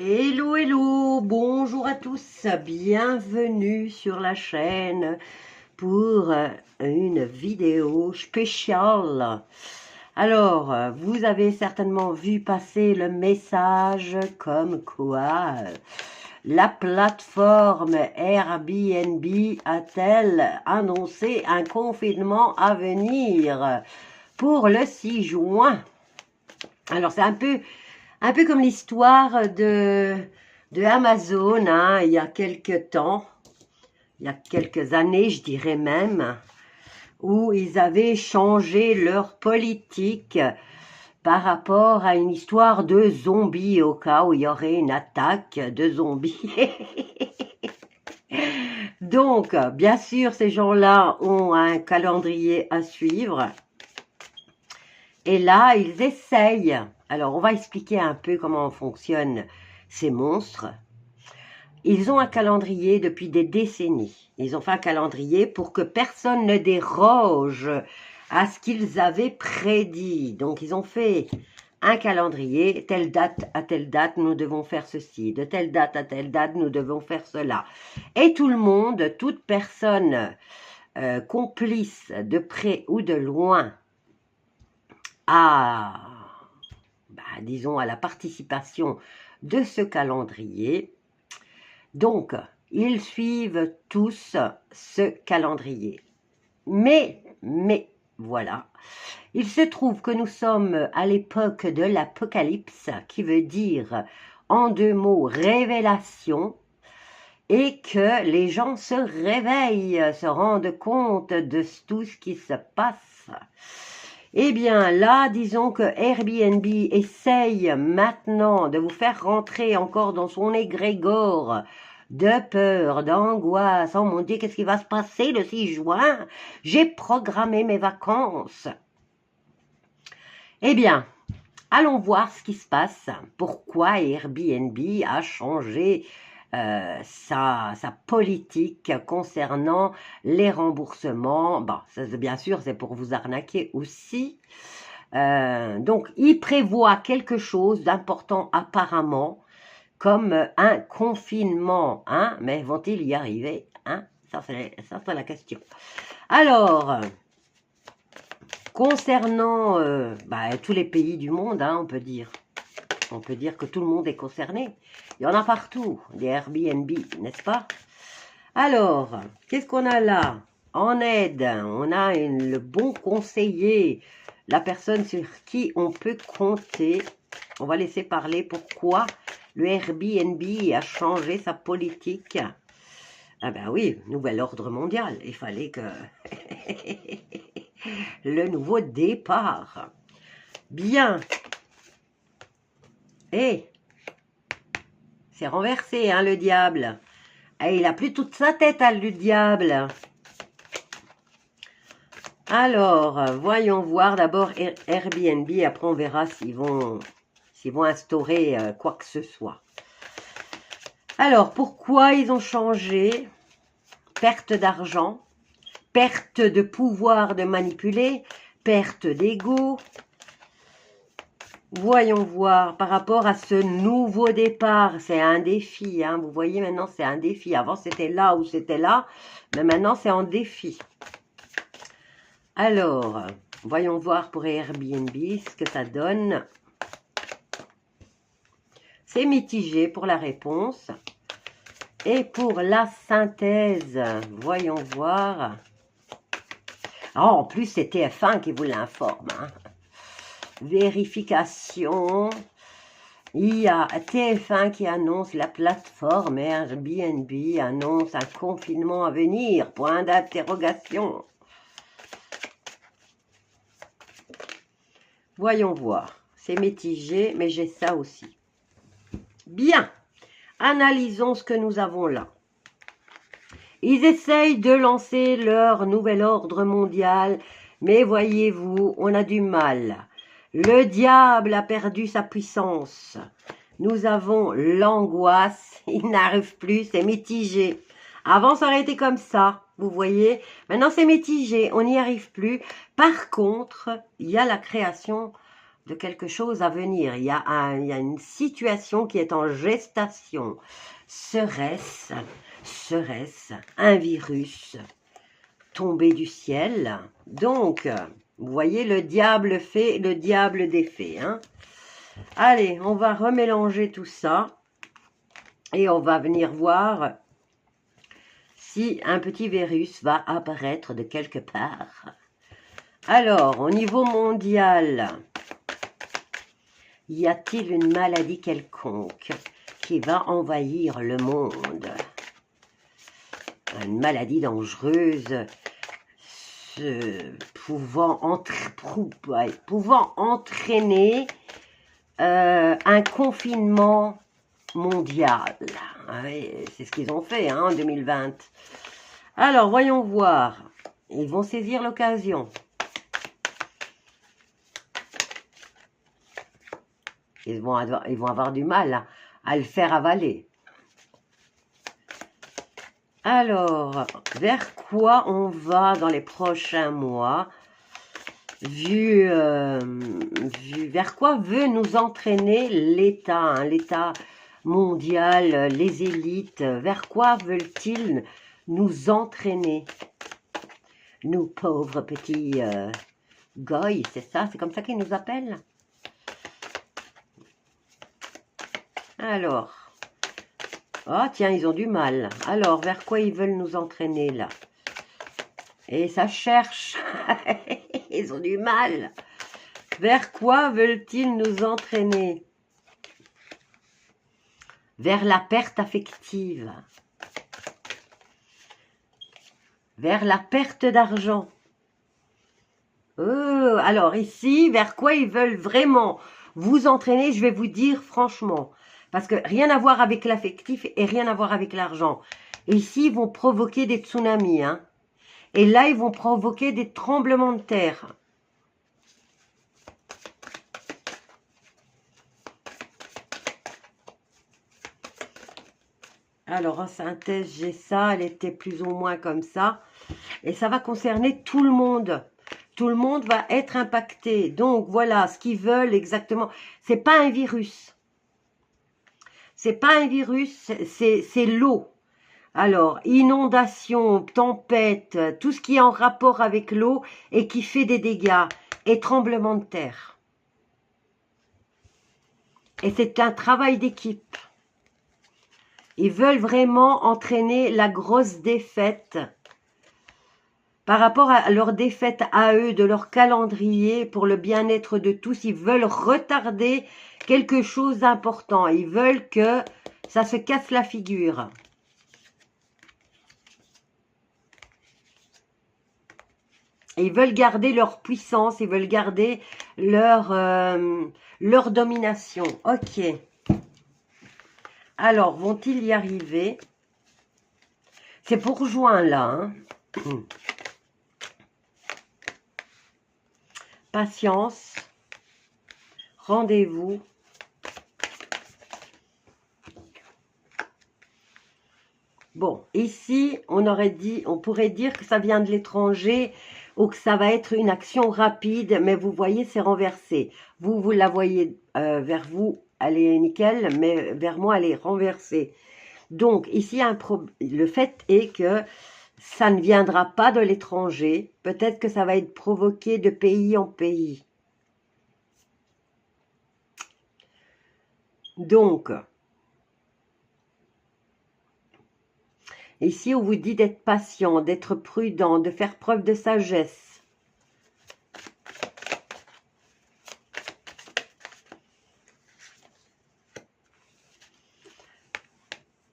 Hello, hello, bonjour à tous, bienvenue sur la chaîne pour une vidéo spéciale. Alors, vous avez certainement vu passer le message comme quoi la plateforme Airbnb a-t-elle annoncé un confinement à venir pour le 6 juin. Alors, c'est un peu comme l'histoire de Amazon, hein, il y a quelques temps, il y a quelques années, je dirais même, où ils avaient changé leur politique par rapport à une histoire de zombies, au cas où il y aurait une attaque de zombies. Donc, bien sûr, ces gens-là ont un calendrier à suivre. Et là, ils essayent. Alors, on va expliquer un peu comment fonctionnent ces monstres. Ils ont un calendrier depuis des décennies. Ils ont fait un calendrier pour que personne ne déroge à ce qu'ils avaient prédit. Donc, ils ont fait un calendrier, telle date à telle date, nous devons faire ceci. De telle date à telle date, nous devons faire cela. Et tout le monde, toute personne complice de près ou de loin disons, à la participation de ce calendrier. Donc, ils suivent tous ce calendrier. Mais, voilà, il se trouve que nous sommes à l'époque de l'Apocalypse, qui veut dire, en deux mots, révélation, et que les gens se réveillent, se rendent compte de tout ce qui se passe. Eh bien, là, disons que Airbnb essaye maintenant de vous faire rentrer encore dans son égrégore de peur, d'angoisse. Oh mon Dieu, qu'est-ce qui va se passer le 6 juin? J'ai programmé mes vacances. Eh bien, allons voir ce qui se passe. Pourquoi Airbnb a changé sa politique concernant les remboursements. Bon, ça, bien sûr, c'est pour vous arnaquer aussi. Donc, il prévoit quelque chose d'important apparemment, comme un confinement. Hein, mais vont-ils y arriver, hein? Ça, c'est la question. Alors, concernant tous les pays du monde, hein, on peut dire que tout le monde est concerné. Il y en a partout, des Airbnb, n'est-ce pas? Alors, qu'est-ce qu'on a là? En aide, on a le bon conseiller, la personne sur qui on peut compter. On va laisser parler pourquoi le Airbnb a changé sa politique. Ah ben oui, nouvel ordre mondial. Il fallait que... le nouveau départ. Bien. Et c'est renversé, hein, le diable. Et il a plus toute sa tête, hein, le diable. Alors, voyons voir d'abord Airbnb. Après, on verra s'ils vont instaurer quoi que ce soit. Alors, pourquoi ils ont changé? Perte d'argent, perte de pouvoir de manipuler, perte d'ego. Voyons voir, par rapport à ce nouveau départ, c'est un défi, hein, vous voyez maintenant c'est un défi, avant c'était là ou c'était là, mais maintenant c'est en défi. Alors, voyons voir pour Airbnb ce que ça donne. C'est mitigé pour la réponse. Et pour la synthèse, voyons voir. Oh, en plus c'est TF1 qui vous l'informe, hein. Vérification, il y a TF1 qui annonce la plateforme Airbnb annonce un confinement à venir, point d'interrogation. Voyons voir, c'est mitigé, mais j'ai ça aussi. Bien, analysons ce que nous avons là. Ils essayent de lancer leur nouvel ordre mondial, mais voyez-vous, on a du mal. Le diable a perdu sa puissance. Nous avons l'angoisse. Il n'arrive plus, c'est mitigé. Avant, ça aurait été comme ça, vous voyez. Maintenant, c'est mitigé, on n'y arrive plus. Par contre, il y a la création de quelque chose à venir. Il y a une situation qui est en gestation. Serait-ce un virus tombé du ciel? Donc, vous voyez, le diable fait, le diable défait. Hein? Allez, on va remélanger tout ça. Et on va venir voir si un petit virus va apparaître de quelque part. Alors, au niveau mondial, y a-t-il une maladie quelconque qui va envahir le monde? Une maladie dangereuse pouvant entraîner un confinement mondial. C'est ce qu'ils ont fait hein, en 2020. Alors, voyons voir. Ils vont saisir l'occasion. Ils vont avoir du mal à le faire avaler. Alors, vers quoi on va dans les prochains mois? Vers quoi veut nous entraîner l'État, hein, l'État mondial, les élites, vers quoi veulent-ils nous entraîner? Nous pauvres petits goy, c'est ça? C'est comme ça qu'ils nous appellent? Alors, oh tiens, ils ont du mal. Alors, vers quoi ils veulent nous entraîner là? Et ça cherche. Ils ont du mal. Vers quoi veulent-ils nous entraîner? Vers la perte affective. Vers la perte d'argent. Alors ici, vers quoi ils veulent vraiment vous entraîner? Je vais vous dire franchement. Parce que rien à voir avec l'affectif et rien à voir avec l'argent. Ici, ils vont provoquer des tsunamis. Hein. Et là, ils vont provoquer des tremblements de terre. Alors, en synthèse, j'ai ça. Elle était plus ou moins comme ça. Et ça va concerner tout le monde. Tout le monde va être impacté. Donc, voilà, ce qu'ils veulent exactement. C'est pas un virus. C'est pas un virus, c'est l'eau. Alors, inondation, tempête, tout ce qui est en rapport avec l'eau et qui fait des dégâts. Et tremblement de terre. Et c'est un travail d'équipe. Ils veulent vraiment entraîner la grosse défaite par rapport à leur défaite à eux, de leur calendrier, pour le bien-être de tous. Ils veulent retarder quelque chose d'important. Ils veulent que ça se casse la figure. Ils veulent garder leur puissance, ils veulent garder leur domination. Ok. Alors, vont-ils y arriver? C'est pour juin, là. Hein. Patience. Rendez-vous. Bon, ici, on pourrait dire que ça vient de l'étranger ou que ça va être une action rapide, mais vous voyez, c'est renversé. Vous la voyez vers vous, elle est nickel, mais vers moi, elle est renversée. Donc, ici, le fait est que ça ne viendra pas de l'étranger. Peut-être que ça va être provoqué de pays en pays. Donc, ici, on vous dit d'être patient, d'être prudent, de faire preuve de sagesse.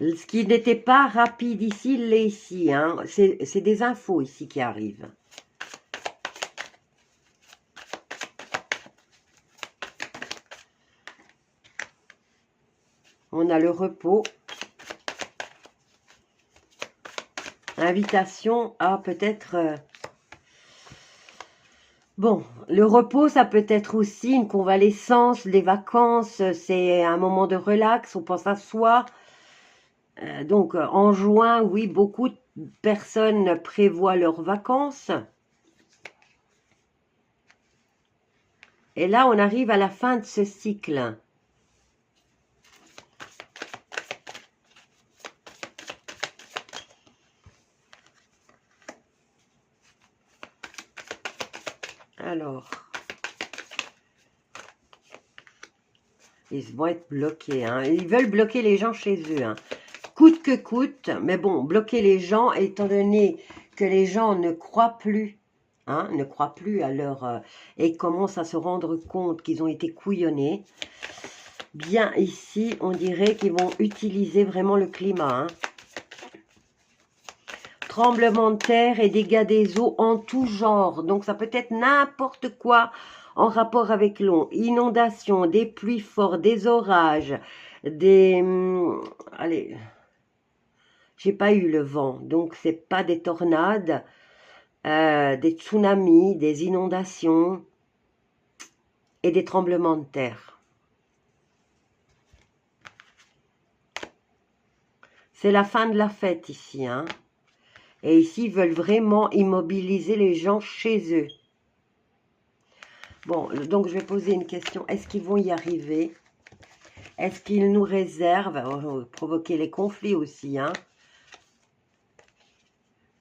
Ce qui n'était pas rapide ici, il l'est ici. Hein. C'est des infos ici qui arrivent. On a le repos. Invitation à peut-être... Bon, le repos, ça peut être aussi une convalescence, des vacances. C'est un moment de relax, on pense à soi. Donc, en juin, oui, beaucoup de personnes prévoient leurs vacances. Et là, on arrive à la fin de ce cycle. Alors, ils vont être bloqués. Hein. Ils veulent bloquer les gens chez eux. Hein. Coûte que coûte. Mais bon, bloquer les gens, étant donné que les gens ne croient plus, hein, ne croient plus à leur... et commencent à se rendre compte qu'ils ont été couillonnés. Bien ici, on dirait qu'ils vont utiliser vraiment le climat. Hein. Tremblement de terre et dégâts des eaux en tout genre. Donc, ça peut être n'importe quoi en rapport avec l'eau. Inondations, des pluies fortes, des orages, des... allez, j'ai pas eu le vent, donc c'est pas des tornades, des tsunamis, des inondations et des tremblements de terre. C'est la fin de la fête ici, hein. Et ici, ils veulent vraiment immobiliser les gens chez eux. Bon, donc je vais poser une question. Est-ce qu'ils vont y arriver? Est-ce qu'ils nous réservent, provoquer les conflits aussi, hein?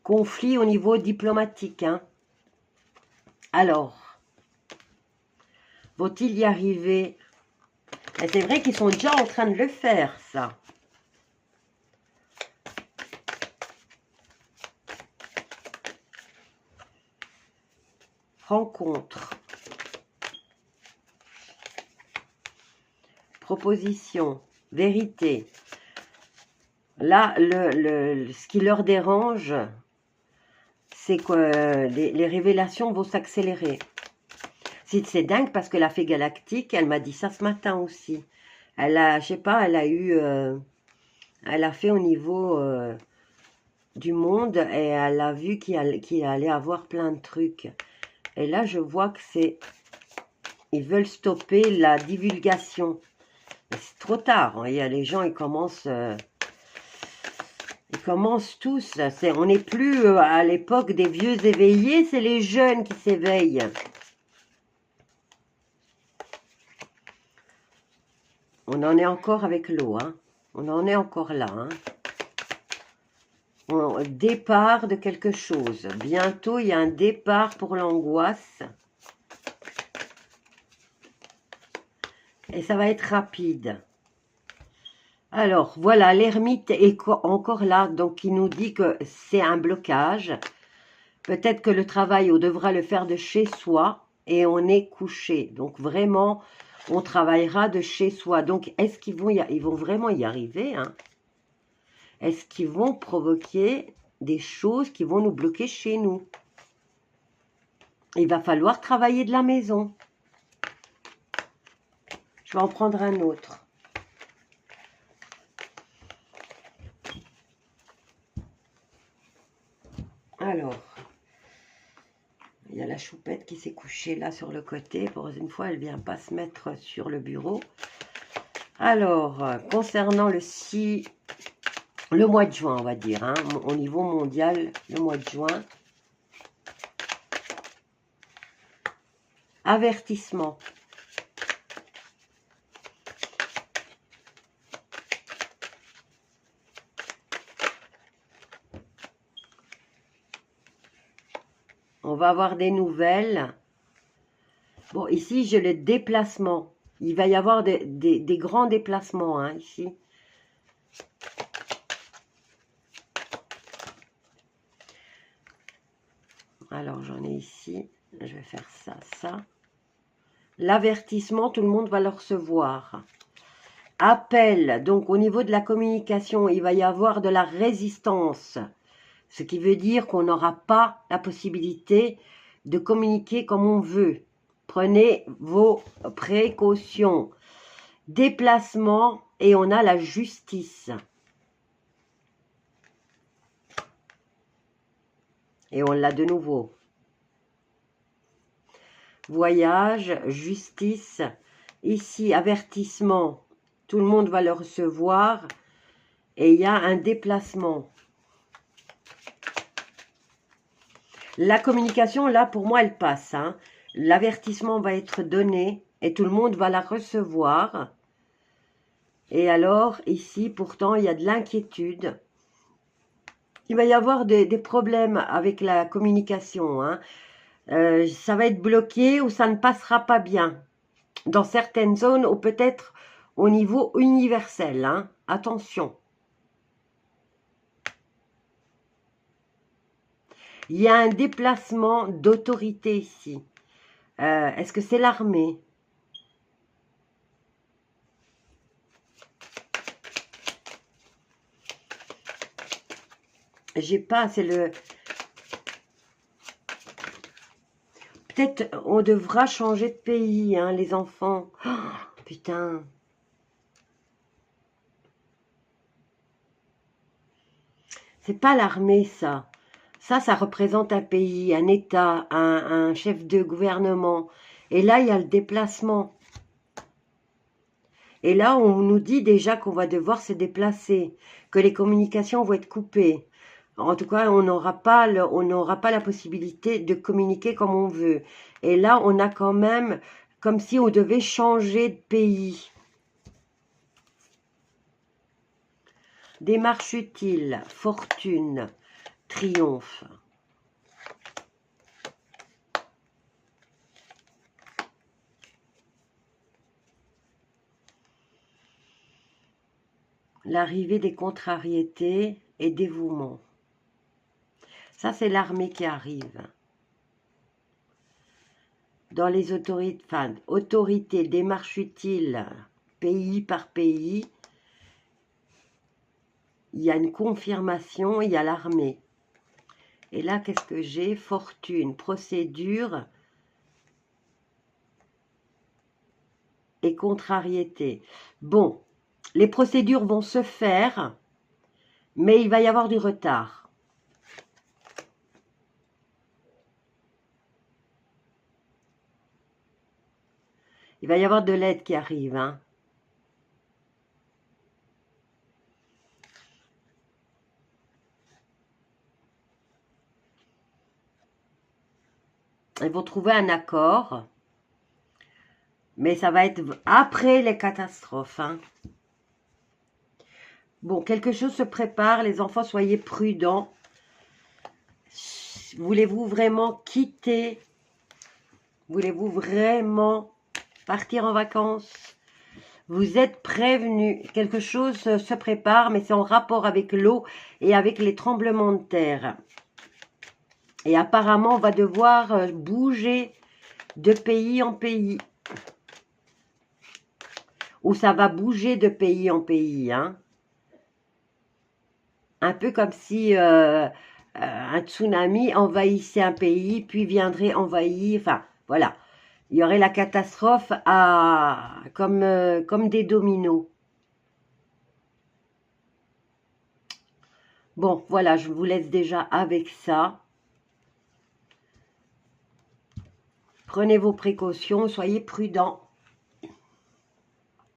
Conflits au niveau diplomatique, hein? Alors, vont-ils y arriver? Et c'est vrai qu'ils sont déjà en train de le faire, ça. Rencontre. Proposition. Vérité. Là, ce qui leur dérange, c'est que les révélations vont s'accélérer. C'est dingue parce que la fée galactique, elle m'a dit ça ce matin aussi. Elle a, je sais pas, elle a eu... elle a fait au niveau du monde et elle a vu qu'il allait avoir plein de trucs. Et là, je vois que c'est... Ils veulent stopper la divulgation. C'est trop tard. Hein. Il y a les gens, ils commencent tous. On n'est plus à l'époque des vieux éveillés, c'est les jeunes qui s'éveillent. On en est encore avec l'eau. Hein. On en est encore là. Hein. Départ de quelque chose. Bientôt, il y a un départ pour l'angoisse. Et ça va être rapide. Alors, voilà, l'ermite est encore là. Donc, il nous dit que c'est un blocage. Peut-être que le travail, on devra le faire de chez soi. Et on est couché. Donc, vraiment, on travaillera de chez soi. Donc, est-ce qu'ils vont, ils vont vraiment y arriver, hein? Est-ce qu'ils vont provoquer des choses qui vont nous bloquer chez nous? Il va falloir travailler de la maison. Je vais en prendre un autre. Alors, il y a la choupette qui s'est couchée là sur le côté. Pour une fois, elle ne vient pas se mettre sur le bureau. Alors, concernant le mois de juin, on va dire, hein, au niveau mondial, le mois de juin. Avertissement. On va avoir des nouvelles. Bon, ici, j'ai le déplacement. Il va y avoir des grands déplacements, hein, ici. Alors, j'en ai ici. Je vais faire ça, ça. L'avertissement, tout le monde va le recevoir. Appel, donc au niveau de la communication, il va y avoir de la résistance. Ce qui veut dire qu'on n'aura pas la possibilité de communiquer comme on veut. Prenez vos précautions. Déplacement et on a la justice. Et on l'a de nouveau. Voyage, justice. Ici, avertissement. Tout le monde va le recevoir. Et il y a un déplacement. La communication, là, pour moi, elle passe. Hein. L'avertissement va être donné et tout le monde va la recevoir. Et alors, ici, pourtant, il y a de l'inquiétude. Il va y avoir des problèmes avec la communication. Hein. Ça va être bloqué ou ça ne passera pas bien. Dans certaines zones ou peut-être au niveau universel. Hein. Attention. Il y a un déplacement d'autorité ici. Est-ce que c'est l'armée? J'ai pas, c'est le... Peut-être on devra changer de pays, hein, les enfants. Oh, putain. C'est pas l'armée, ça. Ça représente un pays, un État, un chef de gouvernement. Et là, il y a le déplacement. Et là, on nous dit déjà qu'on va devoir se déplacer, que les communications vont être coupées. En tout cas, on n'aura pas la possibilité de communiquer comme on veut. Et là, on a quand même comme si on devait changer de pays. Démarche utile, fortune, triomphe. L'arrivée des contrariétés et dévouement. Ça, c'est l'armée qui arrive. Dans les autorités, enfin, autorités, démarche utile, pays par pays, il y a une confirmation, il y a l'armée. Et là, qu'est-ce que j'ai? Fortune, procédure et contrariété. Bon, les procédures vont se faire, mais il va y avoir du retard. Il va y avoir de l'aide qui arrive, hein. Ils vont trouver un accord, mais ça va être après les catastrophes, hein. Bon, quelque chose se prépare, les enfants, soyez prudents. Voulez-vous vraiment quitter? Voulez-vous vraiment partir en vacances? Vous êtes prévenus. Quelque chose se prépare, mais c'est en rapport avec l'eau et avec les tremblements de terre. Et apparemment, on va devoir bouger de pays en pays. Ou ça va bouger de pays en pays, hein. Un peu comme si un tsunami envahissait un pays, puis viendrait envahir, enfin, voilà. Il y aurait la catastrophe comme des dominos. Bon, voilà, je vous laisse déjà avec ça. Prenez vos précautions, soyez prudents.